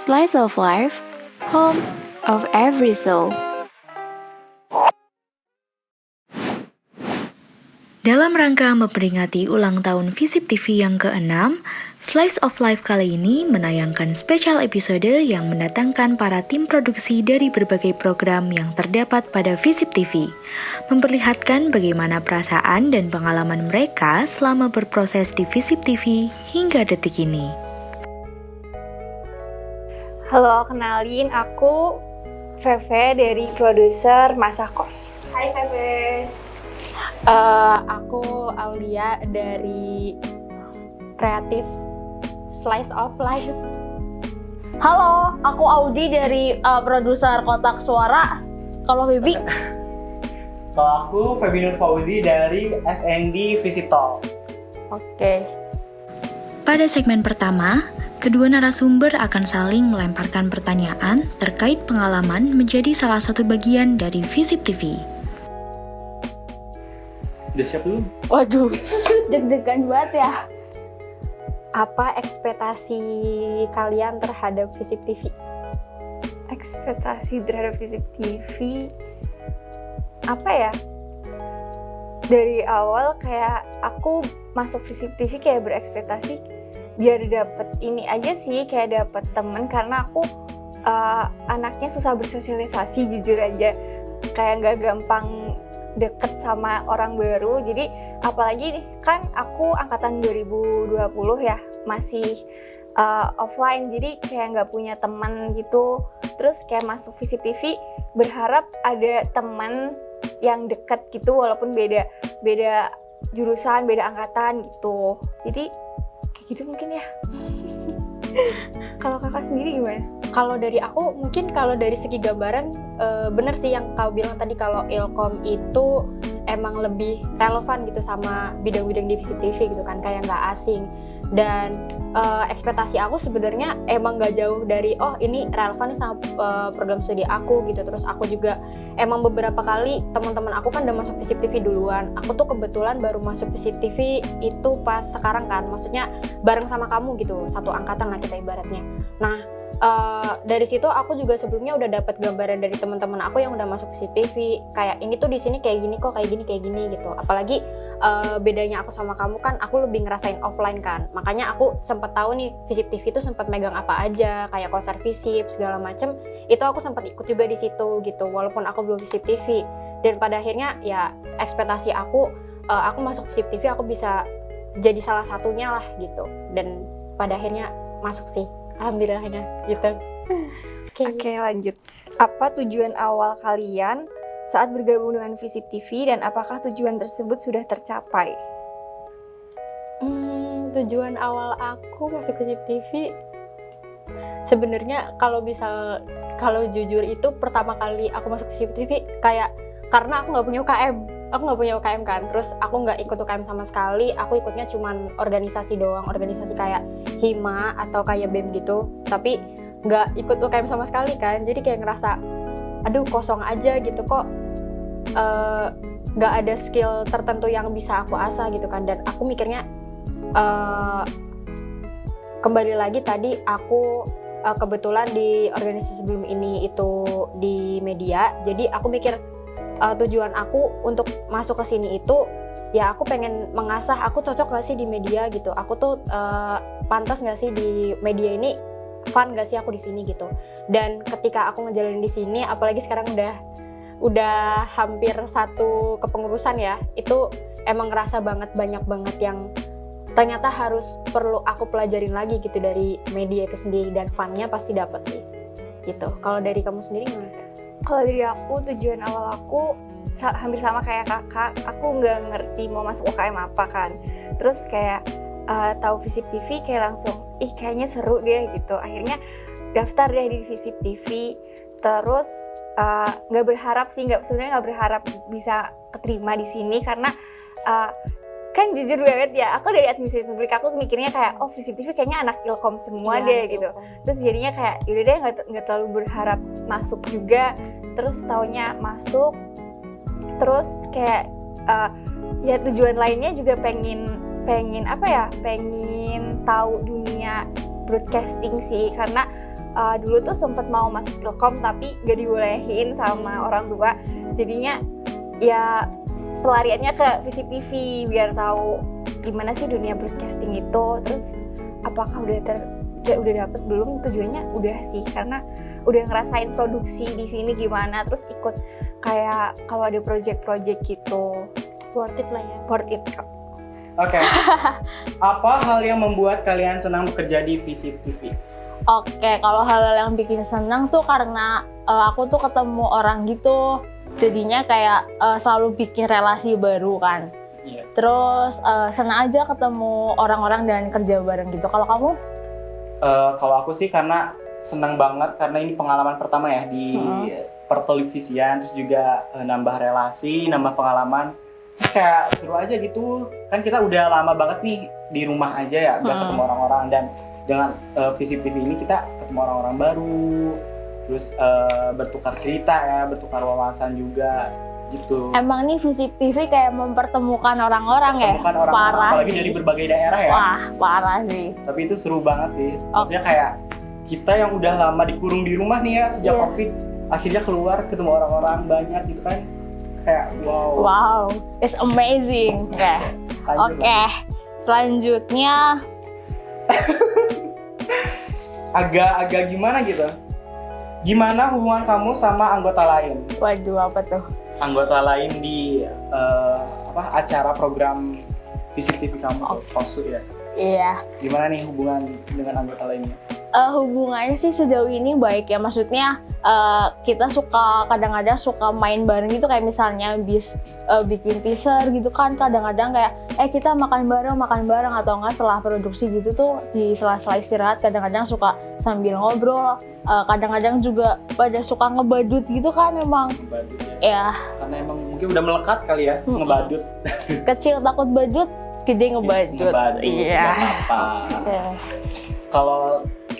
Slice of Life, home of every soul. Dalam rangka memperingati ulang tahun Visip TV yang ke-6, Slice of Life kali ini menayangkan spesial episode yang mendatangkan para tim produksi dari berbagai program yang terdapat pada Visip TV, memperlihatkan bagaimana perasaan dan pengalaman mereka selama berproses di Visip TV hingga detik ini. Halo, kenalin aku Feve dari produser Masa Kos. Hai Feve. Aku Aulia dari kreatif Slice of Life. Halo, aku Audi dari produser Kotak Suara. Kalau Bibi? Kalau aku Febinus Fauzi dari SND Visip Talk. Oke. Pada segmen pertama, kedua narasumber akan saling melemparkan pertanyaan terkait pengalaman menjadi salah satu bagian dari Visip TV. Udah siap belum? Waduh, deg-degan banget ya. Apa ekspektasi kalian terhadap Visip TV? Ekspektasi terhadap Visip TV apa ya? Dari awal kayak aku masuk Visip TV kayak berekspektasi biar dapet ini aja sih, kayak dapet temen, karena aku anaknya susah bersosialisasi jujur aja, kayak nggak gampang deket sama orang baru. Jadi apalagi kan aku angkatan 2020 ya, masih offline, jadi kayak nggak punya teman gitu. Terus kayak masuk Visip TV berharap ada teman yang deket gitu, walaupun beda jurusan, beda angkatan gitu. Jadi kayak gitu mungkin ya. Kalau kakak sendiri gimana? Kalau dari aku, mungkin kalau dari segi gambaran, bener sih yang kau bilang tadi, kalau Ilkom itu emang lebih relevan gitu sama bidang-bidang di Visip TV gitu kan, kayak nggak asing. Dan ekspektasi aku sebenarnya emang nggak jauh dari, oh ini relevan nih sama program studi aku gitu. Terus aku juga emang beberapa kali teman-teman aku kan udah masuk Visip TV duluan. Aku tuh kebetulan baru masuk Visip TV itu pas sekarang kan, maksudnya bareng sama kamu gitu, satu angkatan lah kita ibaratnya. Nah, dari situ aku juga sebelumnya udah dapat gambaran dari teman-teman aku yang udah masuk Visip TV, kayak ini tuh di sini kayak gini kok, kayak gini gitu. Apalagi bedanya aku sama kamu kan, aku lebih ngerasain offline kan, makanya aku sempat tahu nih Visip TV itu sempat megang apa aja, kayak konser Visip segala macem, itu aku sempat ikut juga di situ gitu, walaupun aku belum Visip TV. Dan pada akhirnya ya ekspektasi aku masuk Visip TV aku bisa jadi salah satunya lah gitu, dan pada akhirnya masuk sih. Alhamdulillahnya gitu. Oke, lanjut. Apa tujuan awal kalian saat bergabung dengan Visip TV dan apakah tujuan tersebut sudah tercapai? Tujuan awal aku masuk Visip TV sebenarnya kalau jujur itu pertama kali aku masuk Visip TV kayak karena aku nggak punya UKM. Aku nggak punya UKM kan, terus aku nggak ikut UKM sama sekali, aku ikutnya cuman organisasi doang, organisasi kayak Hima atau kayak BEM gitu, tapi nggak ikut UKM sama sekali kan, jadi kayak ngerasa, aduh kosong aja gitu, kok nggak ada skill tertentu yang bisa aku asah gitu kan. Dan aku mikirnya, kembali lagi tadi aku kebetulan di organisasi sebelum ini itu di media, jadi aku mikir, tujuan aku untuk masuk ke sini itu ya aku pengen mengasah aku cocok gak sih di media gitu, aku tuh pantas gak sih di media ini, fun gak sih aku di sini gitu. Dan ketika aku ngejalanin di sini, apalagi sekarang udah hampir satu kepengurusan ya, itu emang ngerasa banyak banget yang ternyata harus perlu aku pelajarin lagi gitu dari media itu sendiri, dan funnya pasti dapet sih gitu. Kalau dari kamu sendiri gimana? Kalau dari aku, tujuan awal aku hampir sama kayak kakak. Aku nggak ngerti mau masuk UKM apa kan. Terus kayak tahu Visip TV kayak langsung, kayaknya seru deh gitu. Akhirnya daftar deh di Visip TV. Terus nggak berharap bisa keterima di sini karena kan jujur banget ya, aku dari administrasi publik aku mikirnya kayak, oh Visip TV kayaknya anak Ilkom semua deh gitu. Terus jadinya kayak yaudah deh nggak terlalu berharap masuk juga. Terus taunya masuk, terus kayak ya tujuan lainnya juga pengen tahu dunia broadcasting sih, karena dulu tuh sempet mau masuk Ilkom tapi gak dibolehin sama orang tua. Jadinya ya pelariannya ke Visip TV biar tahu gimana sih dunia broadcasting itu. Terus apakah udah dapet belum? Tujuannya udah sih, karena udah ngerasain produksi di sini gimana, terus ikut kayak kalau ada project-project gitu. Worth it lah ya. Worth it. Oke. Apa hal yang membuat kalian senang bekerja di Visip TV? Oke, kalau hal-hal yang bikin senang tuh karena aku tuh ketemu orang gitu, jadinya kayak selalu bikin relasi baru kan. Iya. Terus senang aja ketemu orang-orang dan kerja bareng gitu. Kalau kamu? Kalau aku sih karena senang banget karena ini pengalaman pertama ya di pertelevisian, terus juga nambah relasi, nambah pengalaman. Terus kayak seru aja gitu. Kan kita udah lama banget nih di rumah aja ya, gak ketemu orang-orang, dan dengan Visip TV ini kita ketemu orang-orang baru, terus bertukar cerita ya, bertukar wawasan juga gitu. Emang nih Visip TV kayak mempertemukan orang-orang ya? Mempertemukan orang-orang, Parah apalagi sih. dari berbagai daerah ya. Wah, parah sih. Tapi itu seru banget sih. Maksudnya kayak kita yang udah lama dikurung di rumah nih ya sejak Iya. COVID, akhirnya keluar ketemu orang-orang banyak gitu kan. Kayak wow. Wow, it's amazing. Oke, Lanjut oke. Selanjutnya, agak gimana gitu. Gimana hubungan kamu sama anggota lain? waduh apa tuh? Anggota lain di acara program Visip TV kamu, Kosu ya. Iya. Gimana nih hubungan dengan anggota lainnya? Hubungannya sih sejauh ini baik ya, maksudnya kita kadang-kadang suka main bareng gitu, kayak misalnya bikin teaser gitu kan, kadang-kadang kayak kita makan bareng atau enggak setelah produksi gitu tuh di sela-sela istirahat kadang-kadang suka sambil ngobrol, kadang-kadang juga pada suka ngebadut gitu kan, emang Ngebadut ya ya. Karena emang mungkin udah melekat kali ya ngebadut. kecil takut badut, gede ngebadut. Iya. Nggak apa-apa. Oke.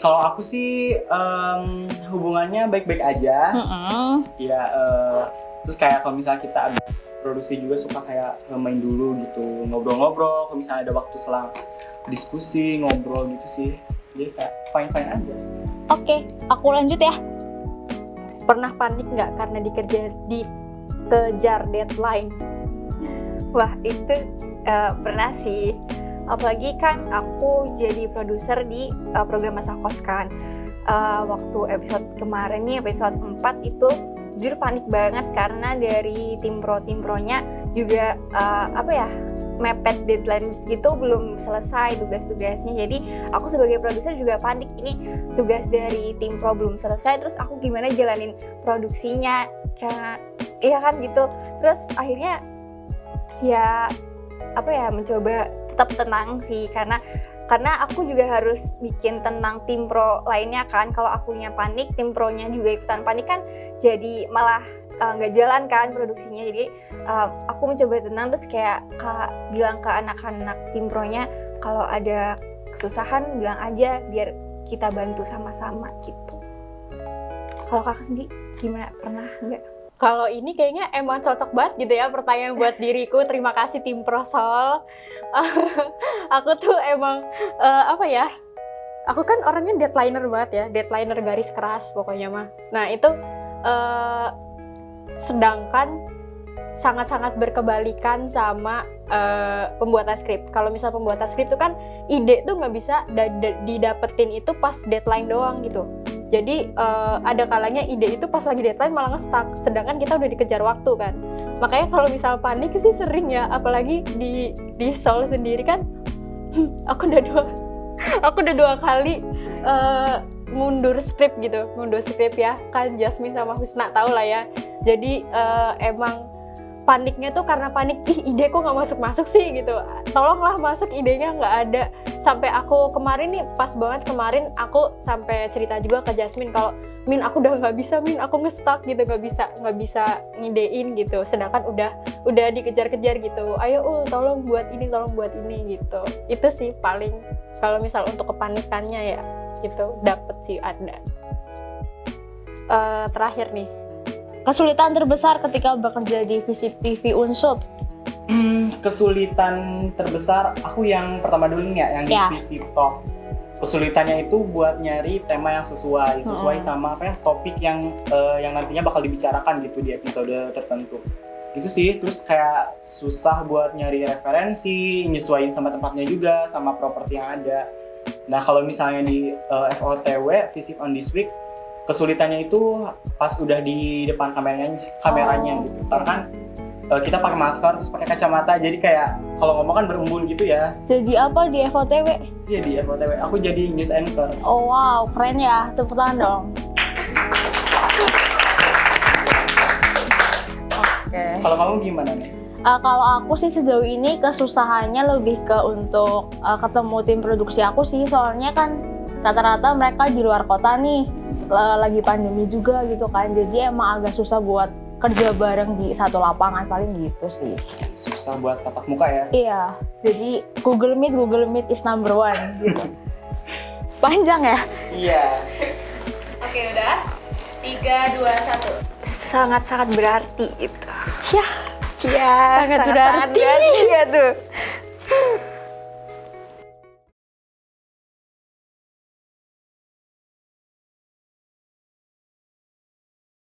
Kalau aku sih hubungannya baik-baik aja. Ya, terus kayak kalau misalnya kita habis produksi juga suka kayak main dulu gitu, ngobrol-ngobrol. Kalau misalnya ada waktu selang diskusi, ngobrol gitu sih. Jadi kayak fine-fine aja. Oke, aku lanjut ya. Pernah panik nggak karena dikejar deadline? Wah, itu pernah sih. Apalagi kan aku jadi produser di program Masa Kos kan. Waktu episode kemarin nih, episode 4 itu jujur panik banget karena dari tim pronya juga mepet deadline gitu, belum selesai tugas-tugasnya. Jadi aku sebagai produser juga panik, ini tugas dari tim pro belum selesai, terus aku gimana jalanin produksinya, karena iya kan gitu. Terus akhirnya ya mencoba tetap tenang sih, karena aku juga harus bikin tenang tim pro lainnya kan. Kalau akunya panik, tim pronya juga ikutan panik kan, jadi malah nggak jalan kan produksinya. Jadi aku mencoba tenang, terus kayak bilang ke anak-anak tim pronya kalau ada kesusahan bilang aja biar kita bantu sama-sama gitu. Kalau kakak sendiri gimana, pernah nggak? Kalau ini kayaknya emang cocok banget gitu ya pertanyaan buat diriku. Terima kasih tim Prosol. Aku tuh emang aku kan orangnya deadliner banget ya, deadliner garis keras pokoknya mah. Nah itu sedangkan sangat-sangat berkebalikan sama pembuatan skrip. Kalau misal pembuatan skrip tuh kan ide tuh nggak bisa didapetin itu pas deadline doang gitu. Jadi ada kalanya ide itu pas lagi deadline malah nge-stuck, sedangkan kita udah dikejar waktu kan. Makanya kalau misal panik sih sering ya, apalagi di Seoul sendiri kan. aku udah dua kali mundur skrip ya kan. Jasmine sama Husna tahu lah ya. Jadi emang paniknya tuh karena panik, ide kok nggak masuk sih gitu, tolonglah masuk, idenya nggak ada. Sampai aku kemarin nih, pas banget kemarin aku sampai cerita juga ke Jasmine kalau Min aku udah nggak bisa, Min aku nge-stuck gitu, nggak bisa ngidein gitu, sedangkan udah dikejar-kejar gitu, ayo tolong buat ini gitu. Itu sih paling kalau misal untuk kepanikannya ya gitu dapet sih ada. Terakhir nih, Kesulitan terbesar ketika bekerja di Visip TV Unsut? Kesulitan terbesar aku yang pertama dulu nih ya, yang di Ya. Visip Talk. kesulitannya itu buat nyari tema yang sesuai sama apa ya, topik yang nantinya bakal dibicarakan gitu di episode tertentu. Itu sih, terus kayak susah buat nyari referensi, nyesuaiin sama tempatnya juga, sama properti yang ada. Nah kalau misalnya di FOTW, Visit on This Week, kesulitannya itu pas udah di depan kameranya gitu. Karena kan kita pakai masker terus pakai kacamata, jadi kayak kalau ngomong kan berembun gitu ya. Jadi apa di FOTW? Iya di FOTW, aku jadi news anchor. Oh wow, keren ya, tepuk tangan dong. Oke. Kalau kamu gimana nih? Kalau aku sih sejauh ini kesusahannya lebih ke untuk ketemu tim produksi aku sih, soalnya kan rata-rata mereka di luar kota nih, lagi pandemi juga gitu kan, jadi emang agak susah buat kerja bareng di satu lapangan, paling gitu sih. Susah buat tatap muka ya? Iya, jadi Google Meet is number one gitu. Panjang ya? Iya. Oke, udah. 3, 2, 1. Sangat-sangat berarti itu. Yah, Ya, sangat berarti. Sangat berarti nggak tuh?